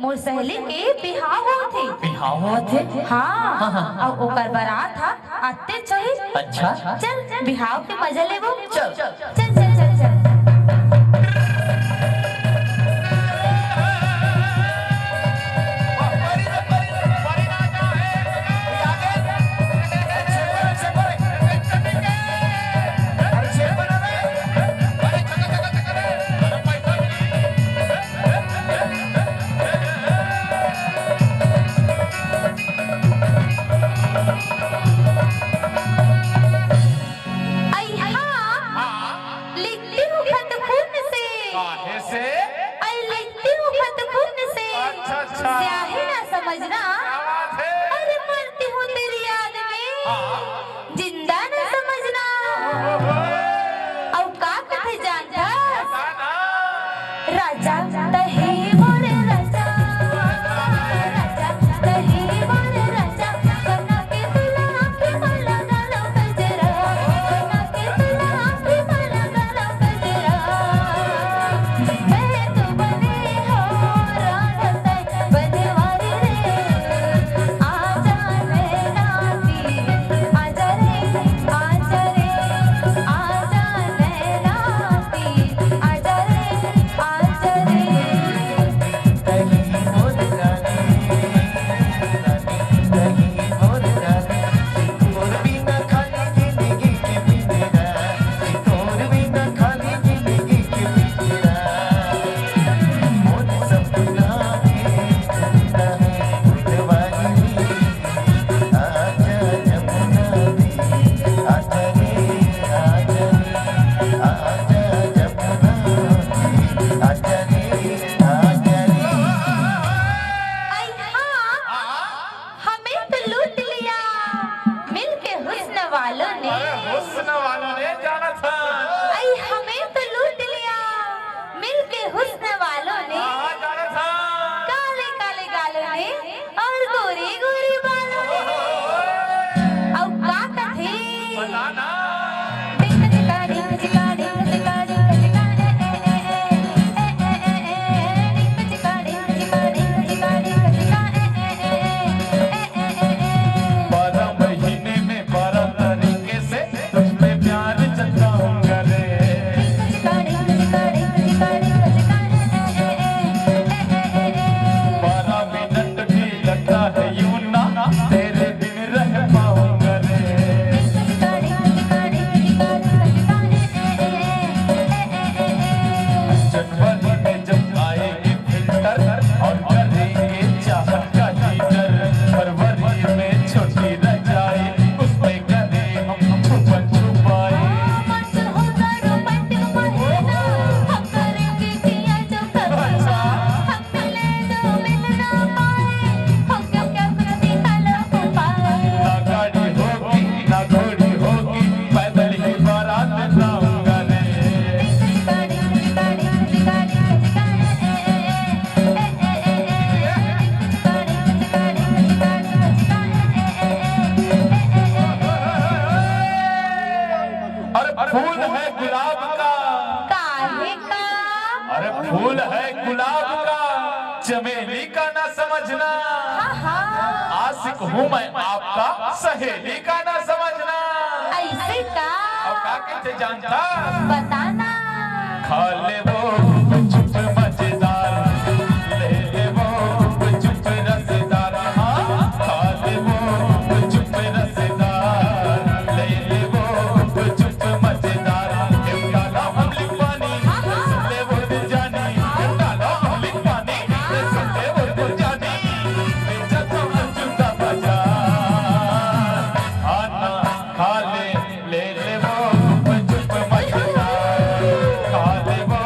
मोर सहेली के बिहाव होथे। बिहाव होथे? हाँ और ओकर बारात था आते चही। अच्छा चल बिहाव के मजा लेबो। चल चल चल चल चल समझना। अरे मरती हूँ तेरी याद में, जिंदा न समझना। अब का कथे जानता राजा तहे मोरे राजा, राजा तहे मोरे राजा, कना के तुला आँखें मला गालो गजरा, कना के तुला आँखें मला गालो गजरा। मैं तो बने हो राधा बनवारी रे, आजा नैना की आजा रे, आजा रे, आजा नैना की आजा रे, आजा रे। कहीं मोर रानी, कहीं मोर रानी, तोर बिना खाली जिंदगी के बितेरा, तोर बिना खाली जिंदगी के बितेरा। मोर सपना में जिंदा है फुलवारी, आजा जमुना दी, आजा रे, आजा रे, आजा जमुना दी, आजा रे, आजा रे। आई हाँ, हमें तो लूट लिया मिलके हुस्न वालों ने। हुस्न वालों ने जाना था। आई हमें तो लूट लिया मिलके हुस्न वालों ने, हाँ, जाना था। काले काले गालों ने और गोरे गोरे बालों ने। अब का कथे बताना। बारह महीने में 12 तरीके से तुझ पे प्यार जताऊंगा रे। 12 मिनट भी लगता है यूं ना, तेरे बिन रह पाऊंगा रे। जनवरी में जब आएगी फिल्टर और करेंगे चाहत का हीटर, फरवरी में छोटी रह जाए उस पे करे हम छुपन छुपाए। ना गाड़ी होगी ना घोड़ी होगी, पैदल ही बारात लाऊंगा रे। अरे फूल है गुलाब का, काहे का अरे फूल है गुलाब का, चमेली का ना समझना। आशिक हूँ मैं आपका, सहेली का ना समझना। ऐसे का अब का कहते जानता? बताना। खा ले वो चुप मजेदार, ले ले वो चुप रसदार। हाँ, खा ले वो चुप रसदार, ले ले वो चुप मजेदार। ये डाला हम लिख पानी, सुन ले वो दिल जानी। ये डाला हम लिख पानी, सुन ले वो दिल जानी। बेचा तो अर्जुन का बाजार, आना खा ले, ले ले वो चुप मजेदार। खा ले वो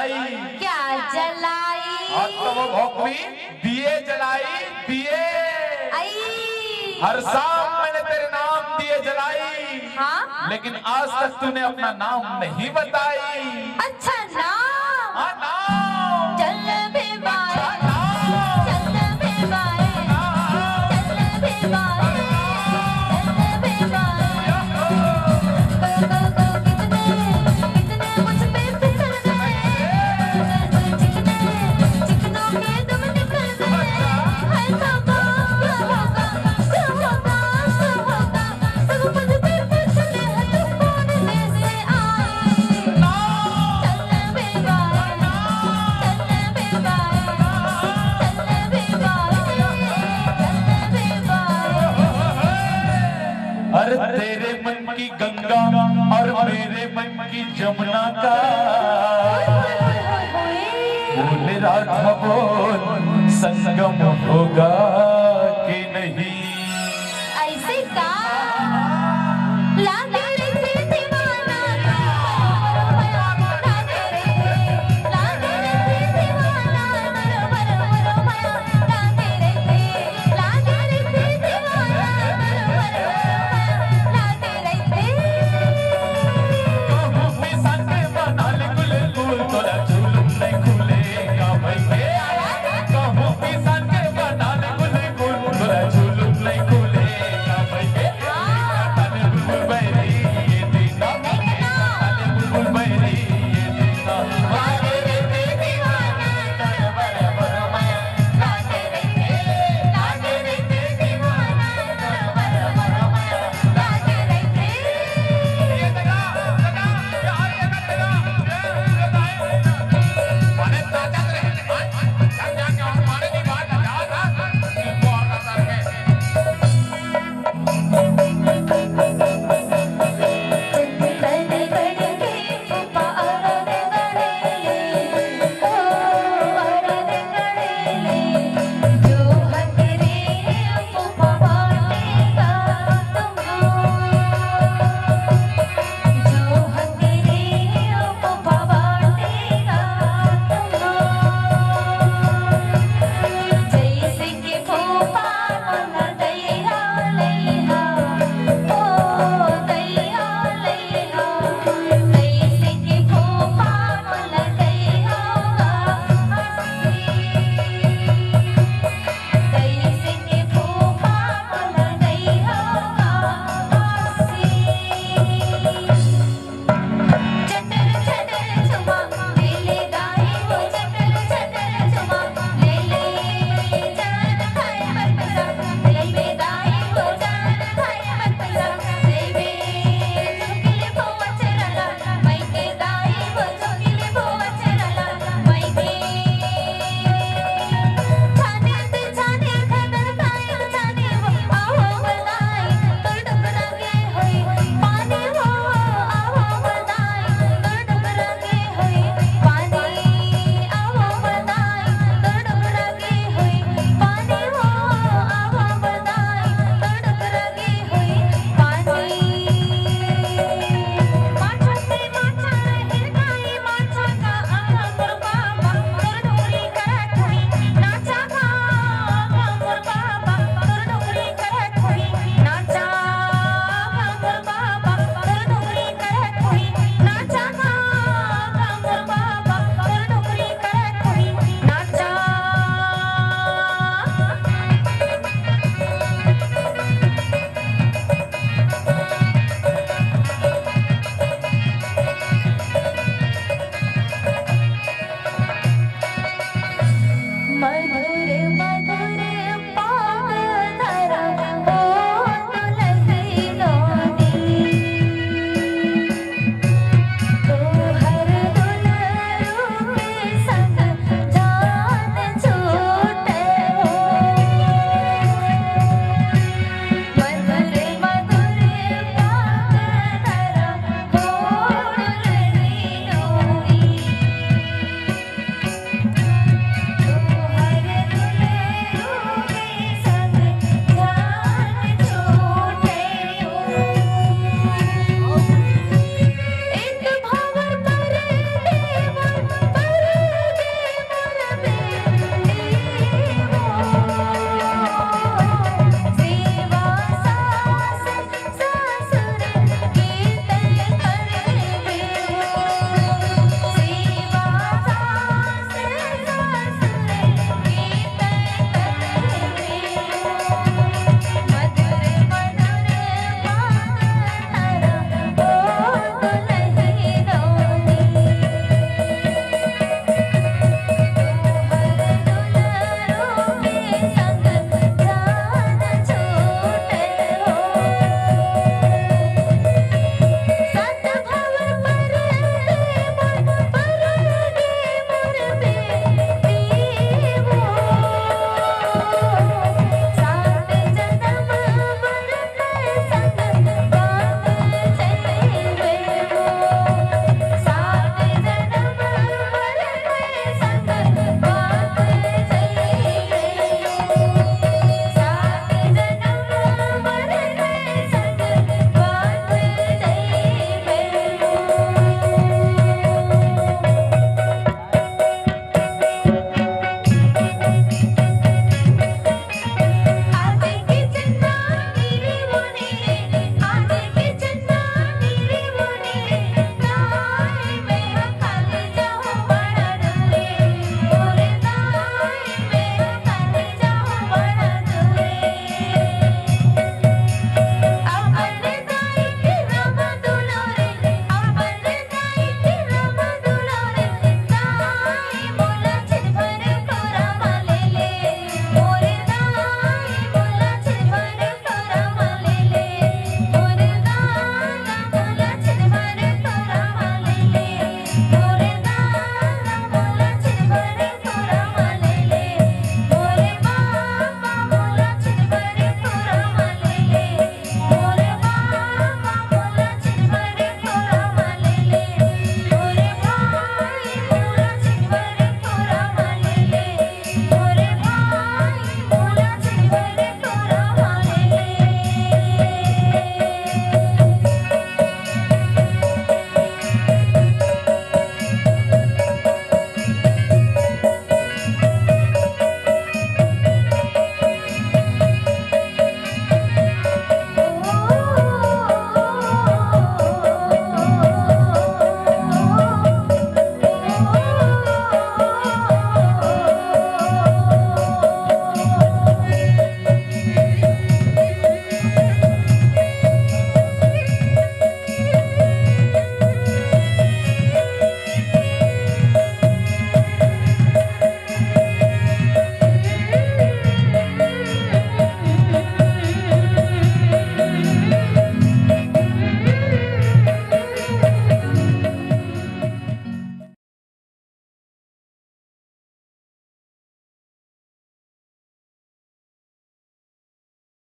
जलाई। क्या जलाई? और तो वो भोकवी दिए जलाई, दिए। आई हर शाम मैंने तेरे नाम दिए जलाई, हाँ लेकिन आज तक तूने अपना नाम नहीं बताई। अच्छा नाम हाँ नाम। चल बेबाए, नाम। चल बेबाए, चल बेबाए, चल बेबाए। गो कितने कितने मुझ पे फिसल गए, चिकनों के तुम निकल गए। है सबा क्या होगा, क्या होगा, क्या होगा, सब मुझ पे फिसले हैं, तुम कौन कैसे आए। चल बेबाए, चल बेबाए, चल बेबाए, चल बेबाए। अरे तेरे मन की गंगा और मेरे मन की जमुना का बोल राधा बोल संगम होगा कि नहीं। ऐसे का